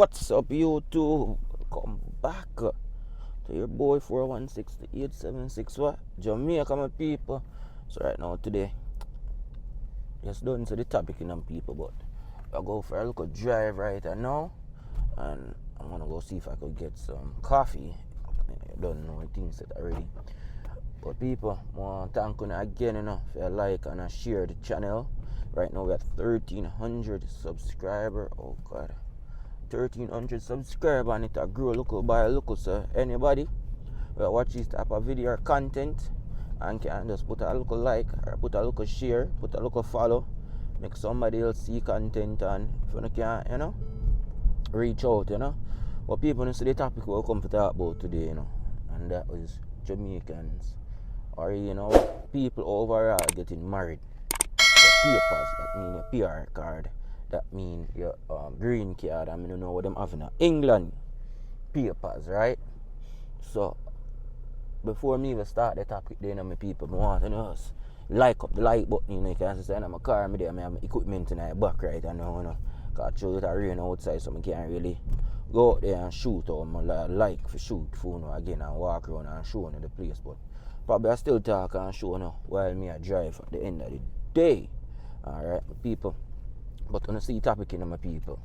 What's up, YouTube? Come back to your boy 416-876. What? Jamaica, my people. So right now, today, just don't say the topic in them people, but I go for a little drive right now, and I'm gonna go see if I could get some coffee. I don't know things that already. But people, I want to thank you again, if you like and share the channel. Right now we have 1,300 subscribers. Oh God. 1,300 subscribers, and it a grow local by local. So anybody will watch this type of video or content and can just put a little like or put a little share, put a little follow, make somebody else see content, and if you can, reach out, But people don't see the topic we'll come to talk about today, and that is Jamaicans, or people overall getting married. The papers, that mean a PR card, that mean your green card. I don't know what them having in England papers, right? So before me even start the topic, my people, I want to like up the like button. You can see in my car, I have my equipment in my back right now, because I it rain outside, so I can't really go out there and shoot, or like for shoot phone again and walk around and show the place. But probably I still talk and show while me I drive at the end of the day. Alright, people. But on the see topic in my people,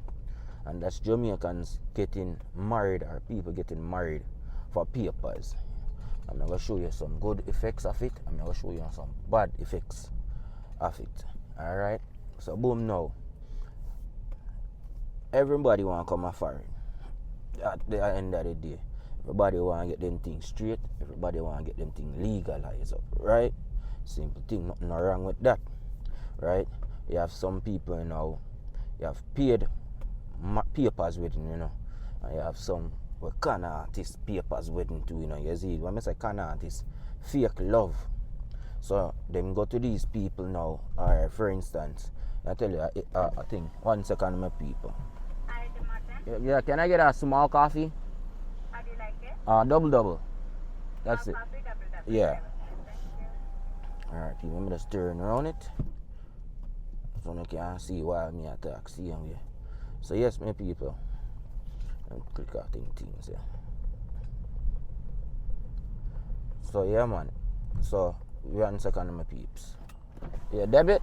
and that's Jamaicans getting married, or people getting married for papers. I'm going to show you some good effects of it. I'm going to show you some bad effects of it. Alright, so boom now. Everybody want to come and foreign at the end of the day. Everybody want to get them things straight. Everybody want to get them things legalized up, right? Simple thing, nothing wrong with that, right? You have some people now, you have paid papers wedding, and you have some con artist papers wedding too, you see. When I say con artist, fake love. So them go to these people now, or for instance, I tell you I think 1 second, my people. Yeah, can I get a small coffee? How do you like it? Double. That's it. Coffee, double. Yeah. Thank you. Alright, people, I'm just turn around it, so you can see why me attack. See here. So yes, my people. And click out things here. So yeah, man. So 1 second, my peeps. Yeah, debit.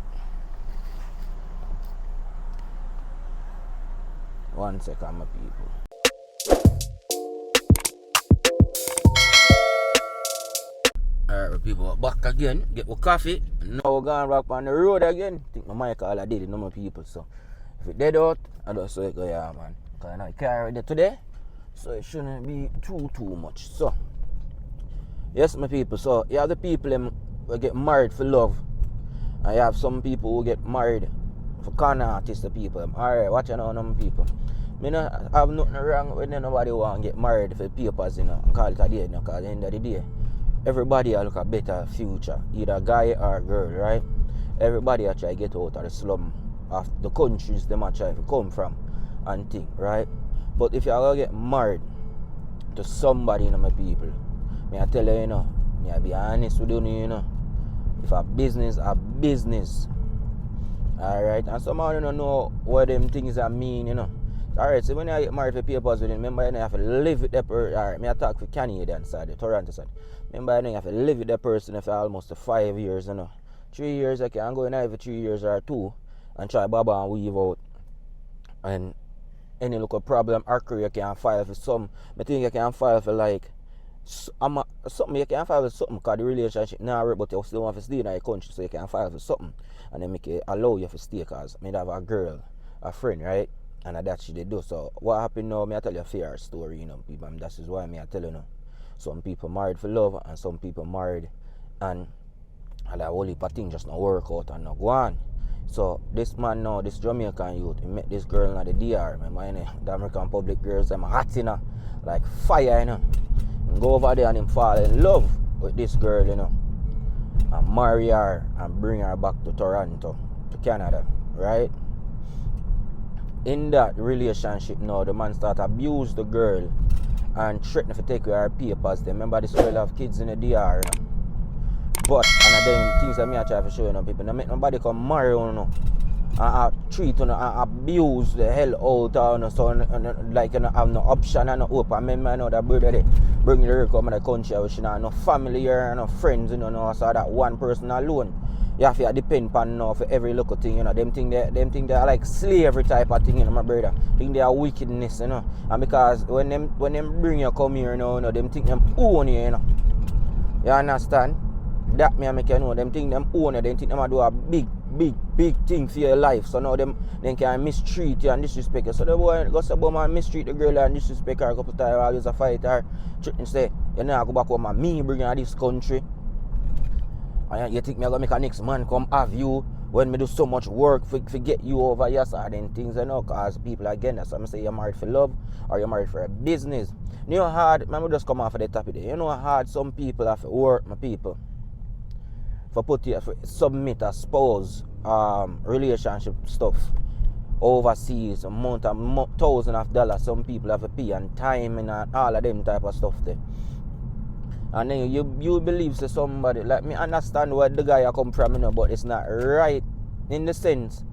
1 second, my people. Alright, people, back again. Get our coffee. Now we're going back on the road again. I think my mic all I did it, my people. So if it dead out, I just say go, yeah, man. Because I know I carried it today, so it shouldn't be too much. So yes, my people. So you have the people who get married for love, and you have some people who get married for con artists. The people. Alright, watch out on people. I don't have nothing wrong with nobody want to get married for papers, and call it a day, because at the end of the day, everybody look a better future, either guy or girl, right? Everybody try to get out of the slum of the countries they might try to come from and think, right? But if you are going to get married to somebody, my people, I tell you, I be honest with you, if a business, alright? And some of you don't know what them things are mean, Alright, so when you get married for papers with him, remember you have to live with that person. Alright, I talk for Canadian side, the Toronto side. Remember you have to live with that person for almost 5 years, 3 years, I can go in for 3 years or 2 and try baba and weave out. And any local problem occur, you can file for some. I think you can file for like something, you can file for something because the relationship now work, but you still want to stay in the country, so you can file for something and then make it allow you to stay, because I have a girl, a friend, right? And that's what they do. So what happened now, I tell you a fair story, people, and that is why I tell you some people married for love, and some people married and that whole heap of things just not work out and not go on. So this man now, this Jamaican youth, he met this girl in the DR. Remember, the American public girls, them hot, like fire, And go over there and him fall in love with this girl, and marry her and bring her back to Toronto, to Canada, right? In that relationship now, the man start abuse the girl and threaten to take away her papers. Remember, this girl have kids in the DR, But, and then things that me I try to show people, don't make nobody come marry you, treat and abuse the hell out of so like you know, have no option and no hope. I remember I know that brother they bring the work out of the country which you know no family here, no friends, you know, so that one person alone. You have to depend upon now for every little thing, you know. Them think they are like slavery type of thing, you know, my brother. Think they are wickedness, you know. And because when them bring you come here, you know, them think them own you, you know. You understand? That me make you know them think them own you, them think them do a big thing for your life. So now them can mistreat you and disrespect you. So the boy goes about man mistreat the girl and disrespect her a couple times, always a fight her, and say, you know, I go back home and me bring you to this country. And you think me gonna make a next man come have you when me do so much work for get you over here, so then things, you know, cause people again, that's why I say you're married for love or you're married for a business. You know how hard, man, we just come off of the topic there. You know how hard some people have to work, my people, for put you for submit a spouse relationship stuff overseas, thousands of dollars some people have to pay and time and all of them type of stuff there. And then you believe say somebody, like me understand where the guy come from, you know, but it's not right in the sense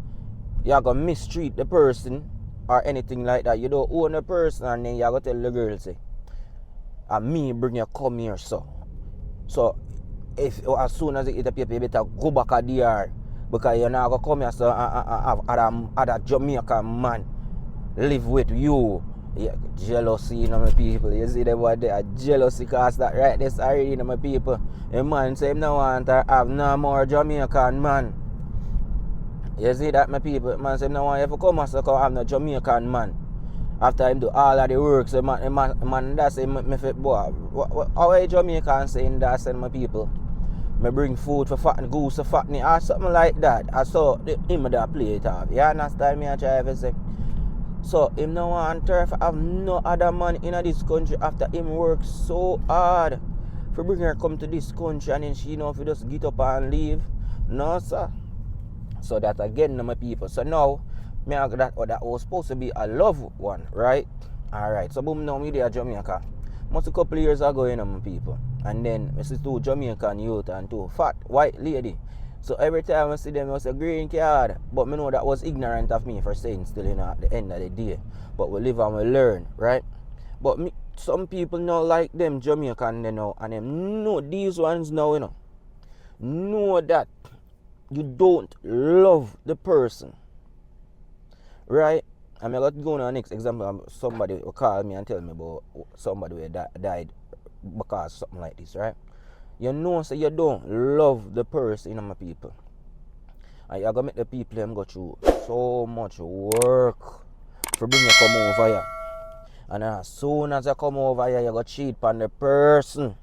you're gonna mistreat the person or anything like that. You don't own the person and then you're gonna tell the girl say, and me bring you come here so if as soon as you eat the paper you better go back at the yard because you're not gonna come here so other Jamaican man live with you. Yeah, jealousy, you know, my people. You see them what they are jealousy cause that right this already, you know, my people. A man say him no want to have no more Jamaican man. You see that, my people? Man say him no want to come and come have no Jamaican man. After him do all of the work, so man that say me fit boy. How are Jamaican saying that, say my people? Me bring food for fatten goose for fattening or something like that. I saw him that play it off. You understand me? I try to say. So him no want to have no other man in this country after him work so hard for bring her come to this country and then she know if you just get up and leave. No sir. So that again my people. So now me that was supposed to be a love one, right? Alright, so boom now me there Jamaica. Must a couple years ago, you know, my people. And then I see two Jamaican youth and two fat white lady. So every time I see them, I say green card. But me know that was ignorant of me for saying still, you know, at the end of the day. But we live and we learn, right? But me, some people not like them Jamaican, you know, and them know these ones now, you know that you don't love the person, right? I'm going to go on the next example. Somebody will call me and tell me about somebody who died because something like this, right? You know, so you don't love the person, you know, my people. And you're going to make the people them go through so much work for bring you come over here. And as soon as you come over here, you go cheat on the person.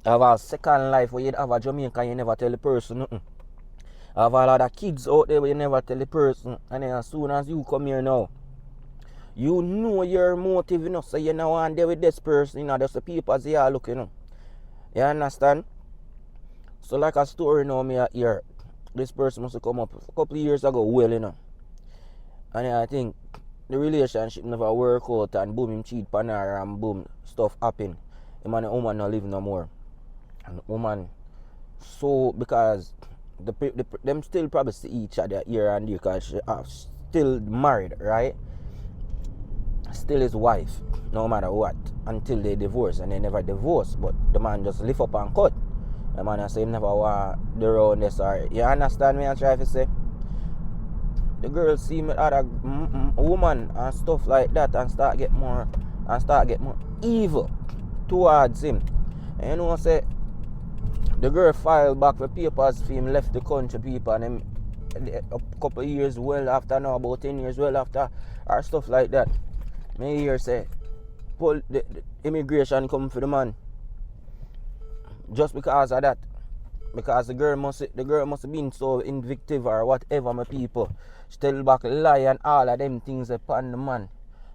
Have a second life where you have a Jamaican, you never tell the person nothing. Have all other kids out there where you never tell the person. And then as soon as you come here now, you know your motive, you know, so you know and there with this person, you know, there's the people as they are looking, you know. You understand? So like a story now me here, this person must have come up a couple of years ago, well, you know. And I think the relationship never work out and boom, him cheat on her and boom, stuff happen. Him and the woman not live no more. And the woman, so because them still probably see each other here and there because she still married, right? Still his wife, no matter what, until they divorce, and they never divorce, but the man just lift up and cut. The man say him never want the round this or you understand me I try to say? The girl see me other woman and stuff like that and start get more evil towards him. And you know say the girl filed back for papers for him left the country people and him a couple of years well after now, about 10 years well after or stuff like that. Me hear say the immigration come for the man. Just because of that. Because the girl must have been so invictive or whatever my people. She tell back lie and all of them things upon the man.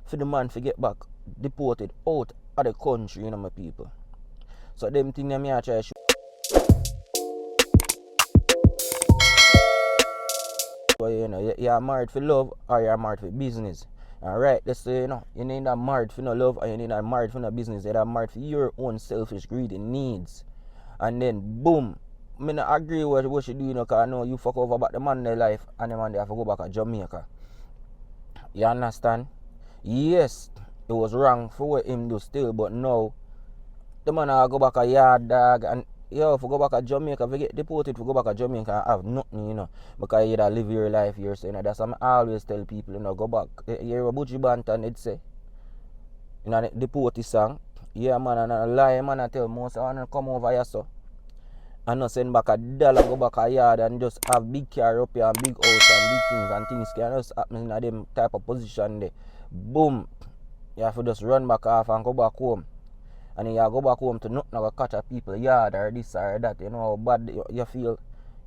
For the man to get back deported out of the country, you know my people. So them things me I try to so, you know, you're married for love or you're married for business. Alright, let's say, you know, you need a married for no love or you need a married for no business. You're married for your own selfish, greedy needs. And then, boom, me not agree with what she do, you know, because I know you fuck over about the man their life and the man they have to go back to Jamaica. You understand? Yes, it was wrong for what him do still, but now the man go back a yard dog and yo, if you go back to Jamaica, if you get deported, if you go back to Jamaica and have nothing, you know, because you live your life here, so you know, that's what I always tell people, you know, go back. You hear a Butchie Banton, they'd say, you know, the deported song, yeah, man, and a lie, man, I tell most of them come over here, so, and not send back a dollar, go back a yard and just have big car up here and big house and big things and things can just happen in them type of position there. Boom, you have to just run back off and go back home. And then you go back home to nothing go catch a people yard or this or that, you know how bad you feel,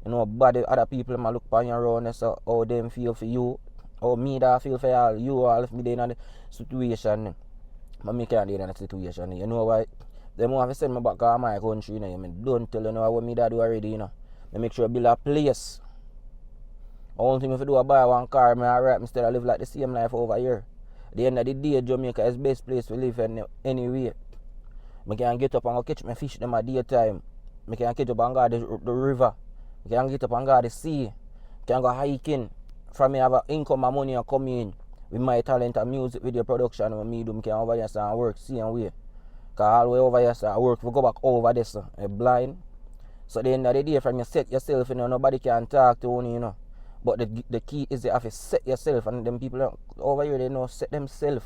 you know how bad other people might look upon you around you, so how them feel for you, how me that feel for y'all, you all if me in the situation, but me can't be in that situation, you know why? They want to send me back to my country, you know, I don't tell you know what me that do already, you know, I make sure I build a place. Only thing if I do I buy one car, me alright, me still live like the same life over here. At the end of the day, Jamaica is the best place to live anyway. I can get up and go catch my fish them at daytime. I can get up and go to the river. I can get up and go to the sea. I can go hiking. From me have income and money and come in with my talent and music video production and me do. I can over here and work same way. Because all the way over here I work, we go back over this. I'm blind. So at the end of the day, from you set yourself, you know, nobody can talk to you, you know. But the key is you have to set yourself, and them people over here, they know set themselves.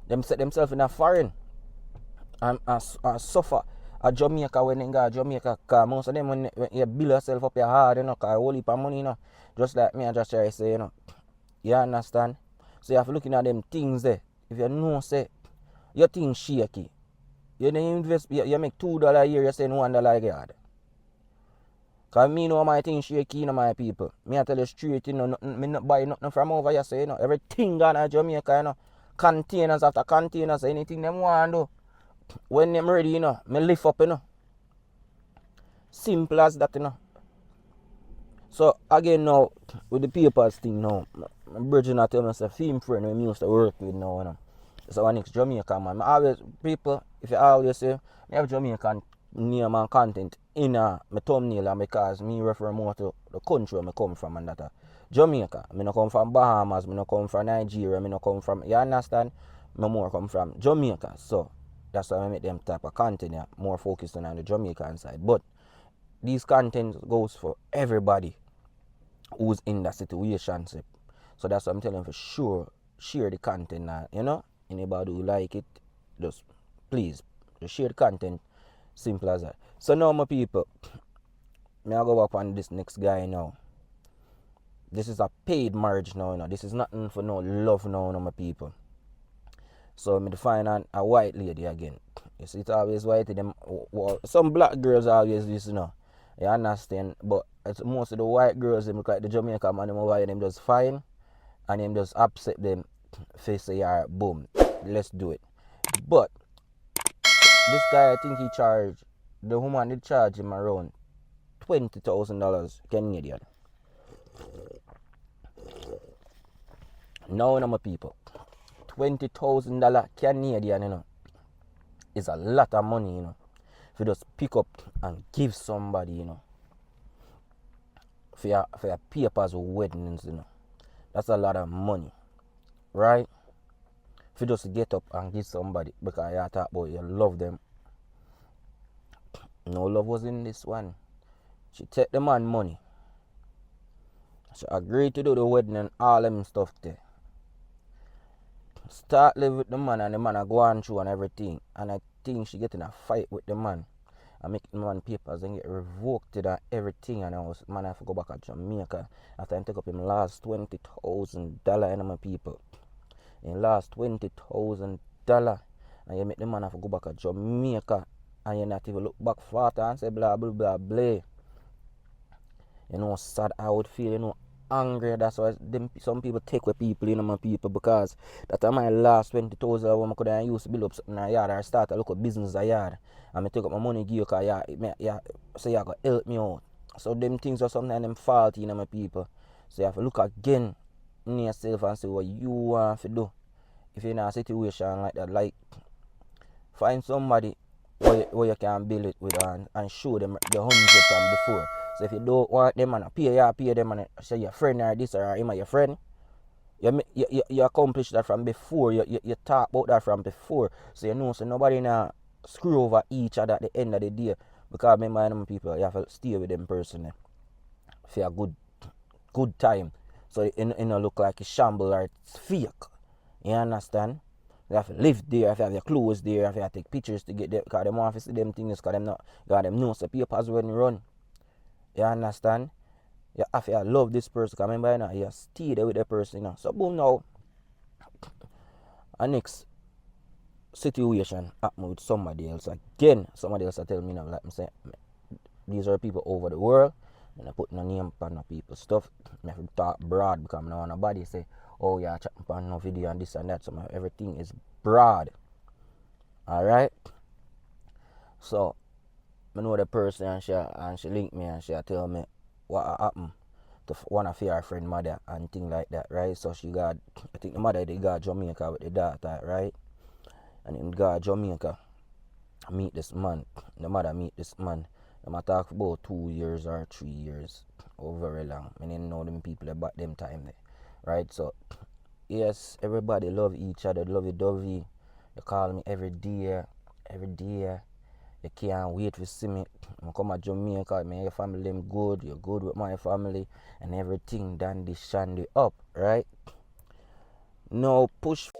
Them set themselves in a foreign. And suffer at Jamaica when they go to Jamaica, because most of them when you build yourself up your hard, you know, because you hold heap of money, you know, just like me, I just try to say, you know, you understand? So you have to look at them things there. If you know, say, your thing shaky, you invest, you make $2 a year, you send $1 a yard. Because me know my thing shaky, you know, my people. Me I tell you straight, you know, me not buy nothing from over here, so, you know, everything gone to Jamaica, you know, containers after containers, anything them want to do. When them ready, you know, me lift up, you know. Simple as that, you know. So again now, with the papers thing now, my brother tell me a film friend we used to work with now, you know. So one next Jamaican man. I always people, if you always say I have Jamaican name and content in my thumbnail, and because me refer more to the country where I come from and that Jamaica. I no come from Bahamas, I no come from Nigeria, I no come from, you understand? I more come from Jamaica. So that's why I make them type of content, yeah, more focused on the Jamaican side. But these contents goes for everybody who's in that situation. So that's what I'm telling you, for sure, share the content, you know. Anybody who like it, just please just share the content. Simple as that. So now my people, I'll go up on this next guy now. This is a paid marriage now, you know. This is nothing for no love now, my people. So me define a white lady again. You see, it's always white. Them, well, some black girls always this, you know. You understand? But it's most of the white girls, them look like the Jamaican man, them over here, them just fine, and them just upset them. Face say, yeah, boom, let's do it. But this guy, I think he charged, the woman did charge him around $20,000 Canadian. Now, my people, $20,000 Canadian, you know, is a lot of money, you know. If you just pick up and give somebody, you know, for your papers or weddings, you know, that's a lot of money, right? If you just get up and give somebody because you talk about you love them. No love was in this one. She take the man money. She agreed to do the wedding and all them stuff there. Start live with the man and the man are going through and everything. And I think she get in a fight with the man. And make the man papers and get revoked and everything. And I was, man, I have to go back to Jamaica after I take up him last $20,000 in my people. In last $20,000. And you make the man have to go back to Jamaica. And you not even look back further and say blah blah blah blah. You know, sad I would feel, you know, angry. That's why some people take with people, you know, my people, because that time my last 20,000 when I could have used to build up something in a yard or start a local business a yard. And I take up my money give you because so you got help me out. So them things are sometimes them faulty, you know, my people. So you have to look again in yourself and see what you want to do. If you're in a situation like that, like find somebody where you can build it with and show them the 100 from before. So if you don't want them and pay them and say your friend or this or him or your friend, you accomplish that from before. You talk about that from before. So you know, so nobody now screw over each other at the end of the day. Because remember, them people, you have to stay with them person for a good time. So it don't look like a shamble or it's fake. You understand? You have to live there, you have to have your clothes there, you have to take pictures to get there. Because they want to see them things, because them know the papers when you run. You understand? You have to love this person. Because remember, you know, you stay there with the person. You know. So boom now. Our next situation happen with somebody else. Again, somebody else tell me now, like I'm saying, these are people over the world. And I put no name on no people stuff. I have to talk broad because I don't want nobody say, oh yeah, chat on no video and this and that. So everything is broad. Alright? So I know the person and she link me and she tell me what happened to one of her friend mother and thing like that, right? So she got, I think the mother they got Jamaica with the daughter, right? And in got Jamaica, meet this man. The mother meet this man. I talk about 2 years or 3 years, or very long. I didn't know them people about them time there, right? So yes, everybody love each other, lovey-dovey. You call me every day. You can't wait to see me. I come to Jamaica, man, your family them good, you're good with my family, and everything dandy shandy up, right? No push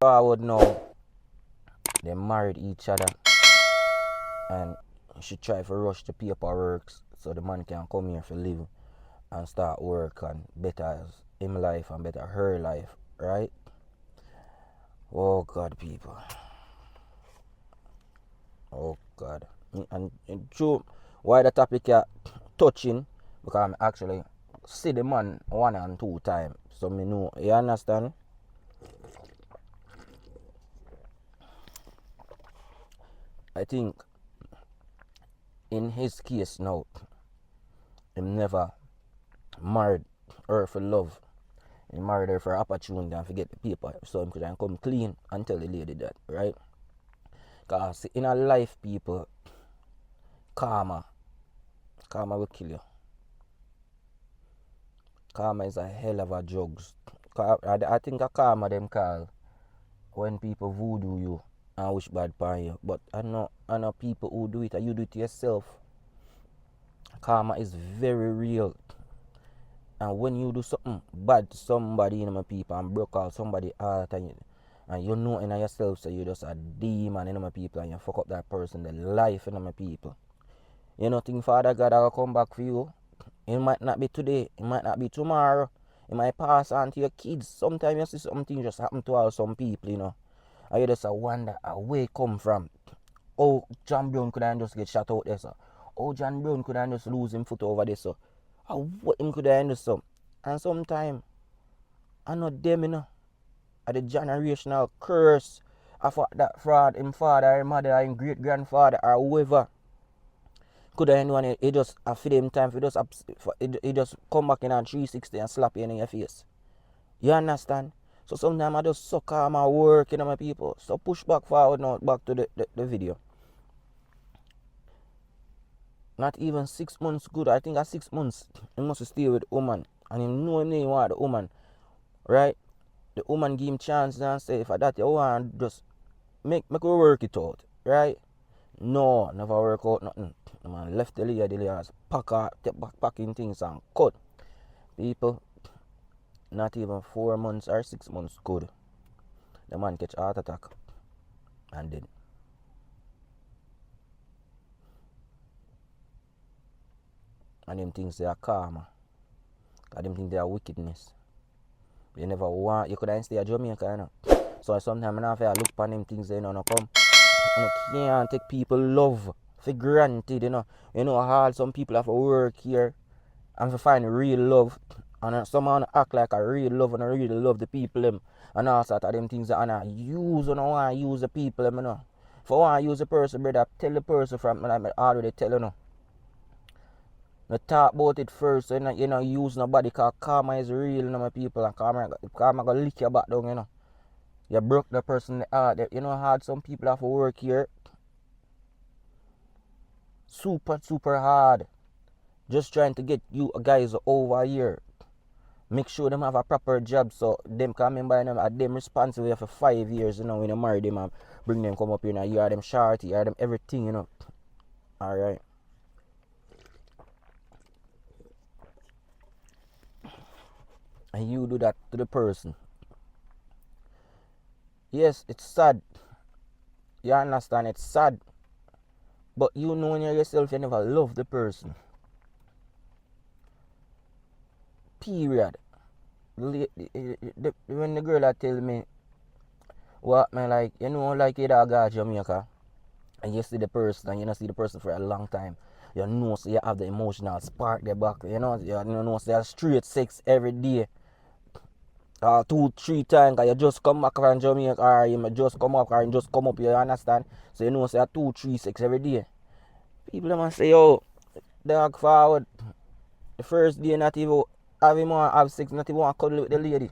forward now. They married each other and she try to rush the paperwork so the man can come here for live and start work and better him life and better her life, right? Oh God, people. Oh God. And true, why the topic are touching, because I'm actually see the man 1 and 2 times. So me know, you understand? I think in his case now, him never married her for love. He married her for opportunity and forget the paper. So him could come clean and tell the lady that, right? Because in a life, people, karma will kill you. Karma is a hell of a drugs. I think a karma them call when people voodoo you and wish bad upon you. But I know people who do it and you do it yourself. Karma is very real. And when you do something bad to somebody in my people and broke out somebody heart and you know in yourself, so you just a demon in my people and you fuck up that person, the life in my people. You know, think Father God will come back for you. It might not be today, it might not be tomorrow. It might pass on to your kids. Sometimes you see something just happen to all some people, you know. And you just wonder where it come from. Oh, John Brown could have just get shot out there, so. Oh, John Brown could have just lose him foot over there, so. What him could have just so. And sometimes, I know them, you know, are the generational curse of that fraud, him father, him mother, him great grandfather, or whoever. Could anyone, he just after them time, he just come back in on 360 and slap you in your face. You understand? So sometimes I just suck on my work, you know, my people. So push back forward now, back to the video. Not even 6 months good. I think at 6 months, he must stay with the woman. And he know him want the woman. Right? The woman give him chance and say, if that you want, just make we work it out. Right? No, never work out nothing. The man left the lady has packing things and cut. People, not even 4 months or 6 months good. The man catch heart attack and dead. And them things they are karma. Because them things they are wickedness. You never want, you could stay at Jamaica, you know. So sometimes I have to look upon them things, you know, no come. You can't take people love for granted, you know. You know how some people have to work here and to find real love. And someone act like a real love and really love the people them. And all sort of them things that I use and I want to use the people them, you know. If I want to use the person, brother, tell the person from like I already tell you know. No talk about it first, you know, use nobody because karma is real, you know, my people, and karma gonna lick your back down, you know. You broke the person heart. You know how hard some people have to work here? Super, super hard. Just trying to get you guys over here. Make sure them have a proper job so them can remember them are them responsible for 5 years, you know, when you marry them and bring them come up here, you know, you are them shorty, you are them everything, you know. Alright. And you do that to the person. Yes, it's sad. You understand, it's sad. But you know in yourself you never love the person. Period. When the girl that tell me what man like, you know, like your dog at Jamaica and you see the person and you don't see the person for a long time, you know, so you have the emotional spark there back, you know so you're straight sex every day. 2-3 times, cause you just come back from Jamaica or you just come up or you just come up, you understand? So you know so you're 2-3 sex every day. People must say, yo, dog forward. The first day not even have him want have sex, not even want to cuddle with the lady.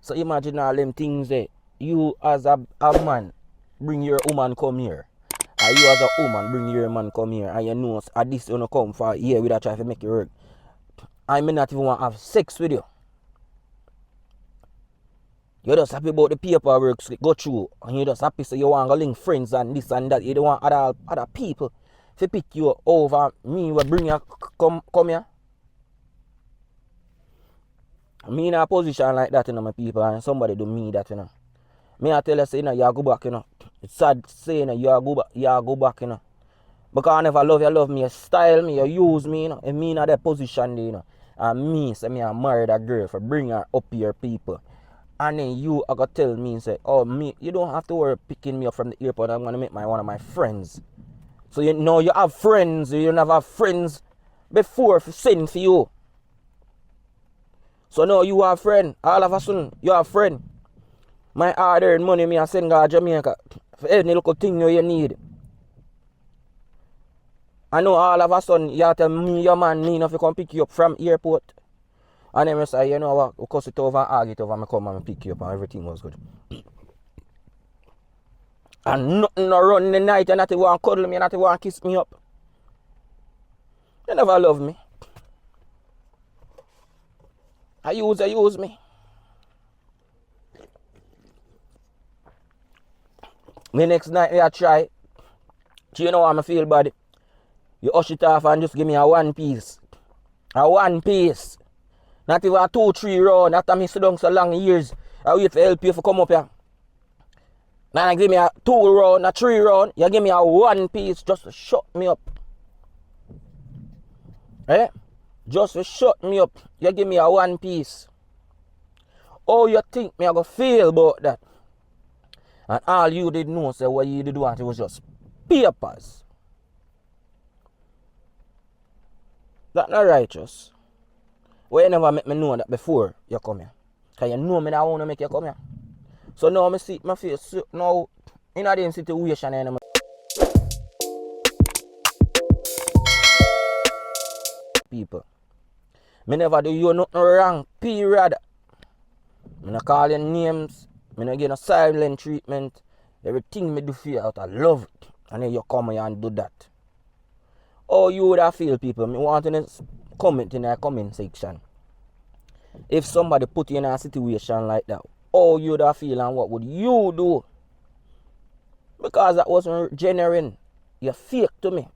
So imagine all them things there. You as a man bring your woman come here. And you as a woman bring your man come here. And you know at this you come for here with a try to make it work. I may not even want to have sex with you. You're just happy about the paperwork go through. And you're just happy so you want to link friends and this and that. You don't want other people to pick you over me will bring you come here. Me in a position like that, you know, my people, and somebody do me that, you know. Me I tell you, say, you know, you go back, you know. It's sad saying, you know, you go back, you know. Because I never love me, you style me, you use me, you know. And me in that position there, you know. And me, say me I marry that girl for bring her up here, people. And then you are going to tell me, say, oh, me, you don't have to worry picking me up from the airport. I'm going to meet one of my friends. So you know you have friends, you never have friends before send for you. So now you have a friend. All of a sudden, you have a friend. My hard-earned money, me I send to Jamaica for any little thing you need. I know all of a sudden, you have to tell me, your man, me, if you come pick you up from airport. And then I say, you know what, we cuss it over and argue it over, I come and pick you up and everything was good. And nothing no run in the night, and not even want to cuddle me, and not even want to kiss me up. You never love me. You use me. Me next night I try. Do you know how I feel bad? You hush it off and just give me a 1 piece. A 1 piece. Not even a 2-3 round. After me sit down so long years, I wait for help you to come up here. Now you give me a 2 round, a 3 round. You give me a 1 piece just to shut me up. Eh? Just to shut me up. You give me a 1 piece. Oh, you think me I go feel about that? And all you did know, say what you did want, it was just papers. That's not righteous. Well, you never make me know that before you come here. Because you know me that I want to make you come here. So now I see my face now in the situation anymore. People. Me never do you nothing wrong, period. Me not call your names. Me not give no silent treatment. Everything me do for you out of love. And then you come here and do that. How you would have feel, people? Me want to comment in the comment section. If somebody put you in a situation like that, how you would have feel and what would you do? Because that wasn't genuine. You're fake to me.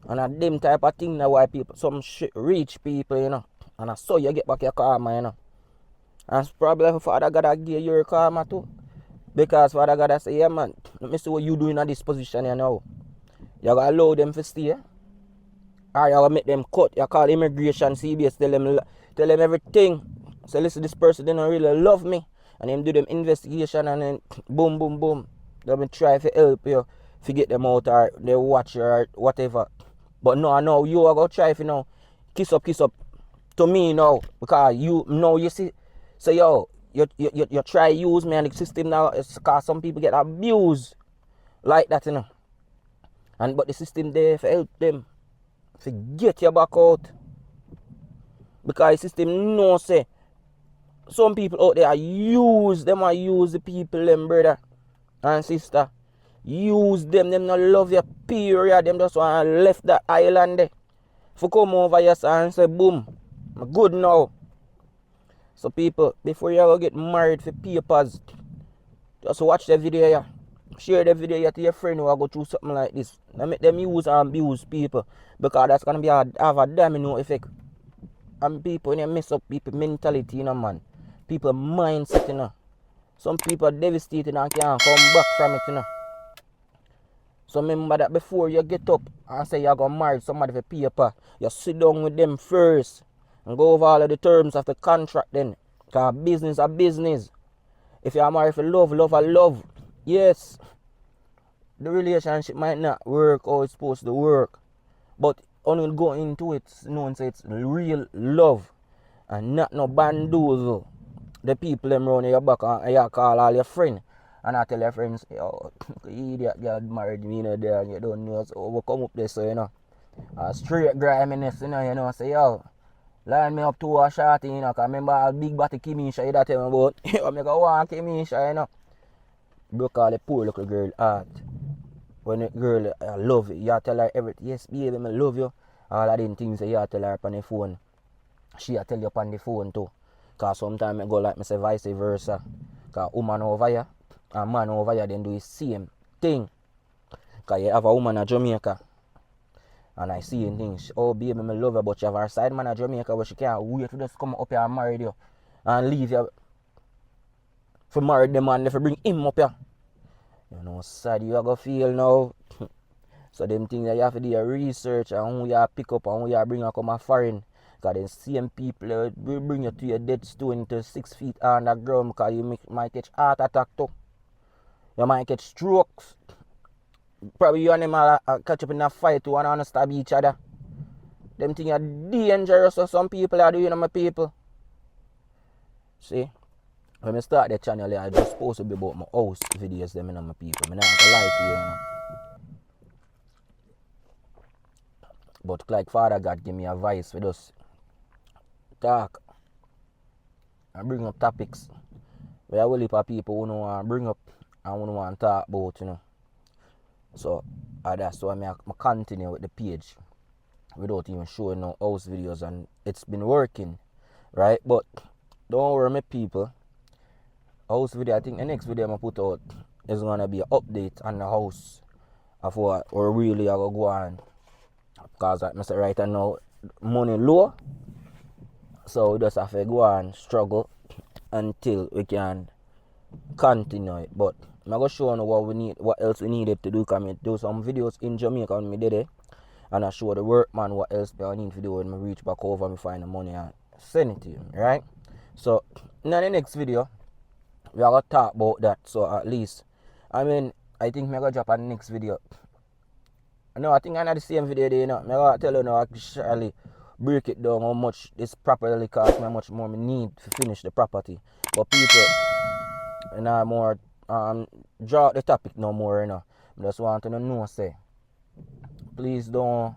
And a them type of thing that why people, some shit rich people, you know. And I saw you get back your karma, you know. And it's probably Father God that give you your karma too. Because Father God that say, yeah man, let me see what you doing in this position here now. You gotta allow them to stay. Or you gotta make them cut. You call immigration, CBS, tell them everything. So listen, this person they don't really love me. And them do them investigation and then boom, boom, boom. They will try to help you to get them out or they watch you or whatever. But no, you are gonna try if you know kiss up to me now. Because you know you see. So yo, you try use me and the system now. It's because some people get abused like that, you know. But the system there to help them to get you back out. Because the system knows say Some people out there use them and use the people, them brother and sister. Use them not love your period. Them just want to left that island there. For come over here and say boom, I'm good now. So people, before you go get married for papers, just watch the video here. Share the video here to your friend who go through something like this. And make them use and abuse people. Because that's gonna have a domino effect. And people, when you mess up people mentality, you know, man. People mindset, you know. Some people are devastated and can't come back from it, you know. So remember that before you get up and say you're going to marry somebody for paper, you sit down with them first and go over all of the terms of the contract then. Because business are business. If you're married for love, love are love. Yes, the relationship might not work how it's supposed to work. But when you go into it, known say it's real love and not no bamboozle. The people them around your back and you call all your friends. And I tell your friends, yo, idiot girl married me, you know, there, and you don't know, so we come up there, so, you know. Straight griminess, you know, say, yo, line me up to a shorty, you know, because remember a big body Kimisha, you that tell me about, yo, make a one Kimisha, you know. Broke all the poor little girl heart. When the girl love it, you tell her everything, yes, baby, I love you. All of them things you tell her on the phone. She tell you on the phone too. Because sometimes I go like me say vice versa. Because woman over here, a man over here then do the same thing. Because you have a woman in Jamaica and I see things. Oh baby, I love her, but you have her side man in Jamaica where she can't wait to just come up here and marry you and leave you for marry the man, if you bring him up here. You know sad you are gonna feel now. So them things that you have to do your research and who you pick up and who you bring come a foreign. Because the same people will bring you to your dead stone to 6 feet underground because you might catch heart attack too. You might get strokes. Probably you and them catch up in a fight to want to stab each other. Them things are dangerous, so some people are doing, my people. See? When I start the channel, I just supposed to be about my house videos, them, my people. I'm not going to lie to you, you know. But like Father God give me advice for us talk and bring up topics where I will heap of people who don't want to bring up and who don't want to talk about, you know. So that's why I continue with the page without even showing no house videos, and it's been working, right? But don't worry, my people. House video, I think the next video I put out is gonna be an update on the house of what we're really gonna go on. Because like I said right now, money low. So we just have to go and struggle until we can continue it. But I'm going to show you what we need, what else we needed to do. Because I do some videos in Jamaica when I did it. And I show the workman what else I need to do when I reach back over and find the money and send it to him, right? So in the next video, we are going to talk about that. So at least, I think I'm going to drop a next video. No, I think I'm not the same video there, you know. I'm going to tell you now actually break it down how much this properly costs me, how much more I need to finish the property. But people, you know, more draw out the topic no more, you know. I just want to know, say, please don't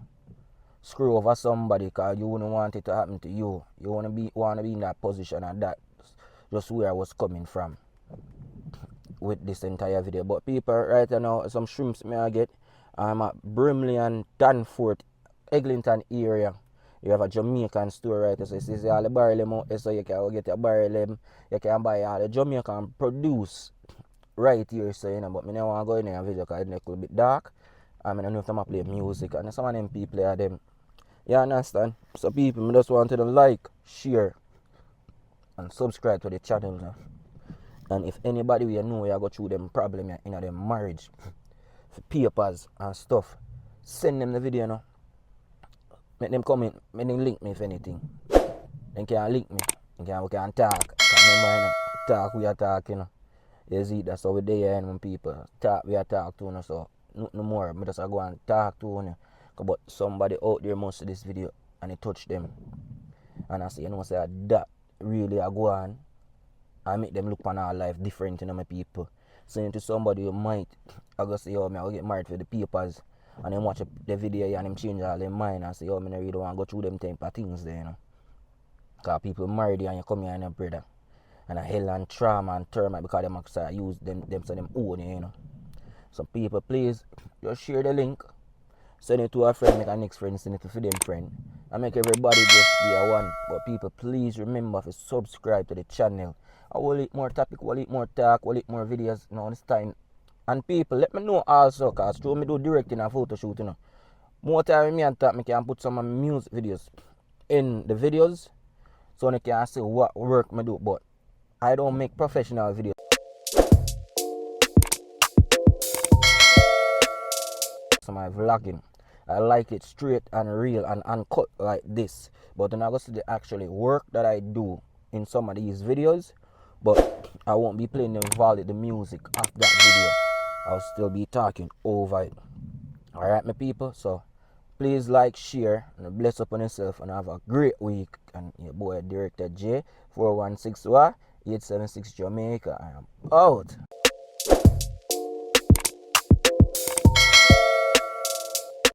screw over somebody because you wouldn't want it to happen to you. You want to be in that position, and that's just where I was coming from with this entire video. But people, right now, some shrimps may I get. I'm at Brimley and Danforth, Eglinton area. You have a Jamaican store, right? So you see all the barrel out, so you can get your barrel, you can buy all the Jamaican produce right here, so you know. But I don't want to go in there video because it's a little bit dark. I don't know if I'm going to play music, and some of them people are them. You understand? So people, I just want to like, share, and subscribe to the channel now. And if anybody you know you go through them problem in their marriage, for papers and stuff, send them the video now. Make them comment, make them link me if anything. They can link me. We can talk. Remember, you know, talk we are talking. You know. You see, that's how we there, you know, people. Talk we are talk to, you know, so nothing more. I just go and talk to you. But somebody out there must see this video and it touch them. And I say, you know, say that really I go on and make them look upon our life different, you know, my people. Saying to somebody you might, I go say, yo, I will get married for the papers. And then watch the video and them change all their mind and say, yo, I really don't want to go through them type of things there, you know. Because people married you and you come here and your brother. and a hell and trauma and termite because them actually use them so them own it, you know. So people, please just share the link, send it to a friend, make a next friend send it to them friend, and make everybody just be a one. But people, please remember to subscribe to the channel. I will eat more topic, will eat more talk, will eat more videos, you know, this time. And people, let me know also, cause through me do directing and photo shoot, you know. More time me and talk, me can put some of my music videos in the videos, so they can see what work me do. But I don't make professional videos. So my vlogging, I like it straight and real and uncut like this. But then I go see the actually work that I do in some of these videos. But I won't be playing the music of that video. I'll still be talking over it. Alright, my people. So please like, share, and bless upon yourself and have a great week. And your boy Director J 416 876 Jamaica. I am out.